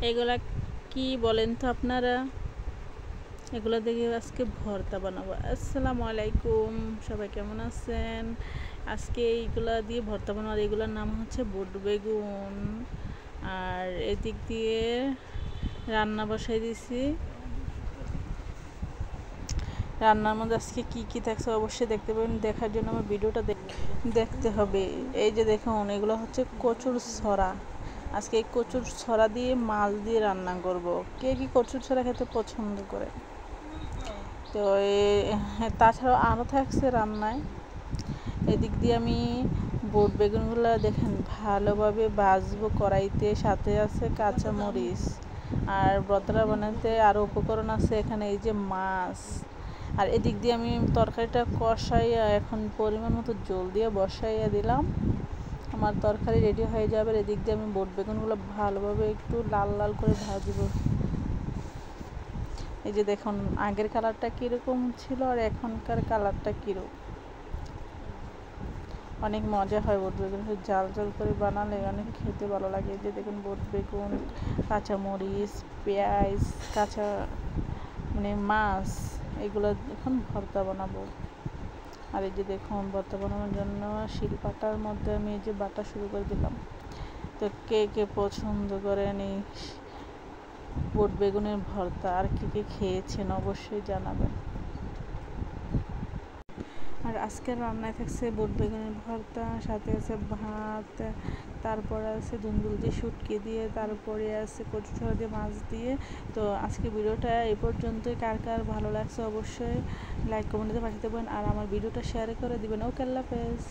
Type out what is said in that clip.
এগুলা কি বলেন তো আপনারা? এগুলো দেখে আজকে ভর্তা বানাবো। আসসালামু আলাইকুম, সবাই কেমন আছেন? আজকে এইগুলা দিয়ে ভর্তা বানাবো। এগুলোর নাম হচ্ছে বুট বেগুন। আর এদিক দিয়ে রান্না বসাই দিছি। রান্নার মধ্যে আজকে কি কি থাকছে অবশ্যই দেখতে পাবেন। দেখার জন্য আমার ভিডিওটা দেখতে হবে। এই যে দেখুন, এগুলো হচ্ছে কচুর ছড়া। আজকে এই কচুর ছড়া দিয়ে মাছ দিয়ে রান্না করব। কে কি কচুর ছড়া খেতে পছন্দ করে? তো তাছাড়াও আরও থাকছে রান্নায়। এদিক দিয়ে আমি বুট বেগুনগুলো দেখেন ভালোভাবে ভাজবো কড়াইতে, সাথে আছে কাঁচা মরিচ। আর ভর্তাটা বানাতে আরও উপকরণ আছে এখানে, এই যে মাছ। আর এদিক দিয়ে আমি তরকারিটা কষাইয়া এখন পরিমাণ মতো জল দিয়ে বসাইয়া দিলাম। আমার তরকারি রেডি হয়ে যাবে। এদিক দিয়ে আমি বুট বেগুনগুলো ভালোভাবে একটু লাল লাল করে ভাজবো। এই যে দেখুন আগের কালারটা কীরকম ছিল আর এখনকার কালারটা কীরকম। অনেক মজা হয় বুট বেগুন, জাল জাল করে বানালে অনেক খেতে ভালো লাগে। এই যে দেখুন বুট বেগুন, কাঁচামরিচ, পেঁয়াজ, কাঁচা মাছ, এগুলো এখন ভর্তা বানাবো। আর এই যে দেখুন ভর্তা বানানোর জন্য শিলপাটার মধ্যে আমি এই যে বাটা শুরু করে দিলাম। তো কে কে পছন্দ করেন এই বুট বেগুনের ভর্তা, আর কে কে খেয়েছেন অবশ্যই জানাবেন। আর আজকের রান্নায় থাকছে বুট বেগুনের ভর্তা, সাথে আছে ভাত, তারপরে আছে দুন্দুল দিয়ে শুটকি দিয়ে, তারপরে আছে কচু ছড়া দিয়ে মাছ দিয়ে। তো আজকে ভিডিওটা এই পর্যন্তই। কার কার ভালো লাগছে অবশ্যই লাইক কমেন্টে পাঠাতে পারেন, আর আমার ভিডিওটা শেয়ার করে দিবেন। ওকে, আল্লাহ হাফেজ।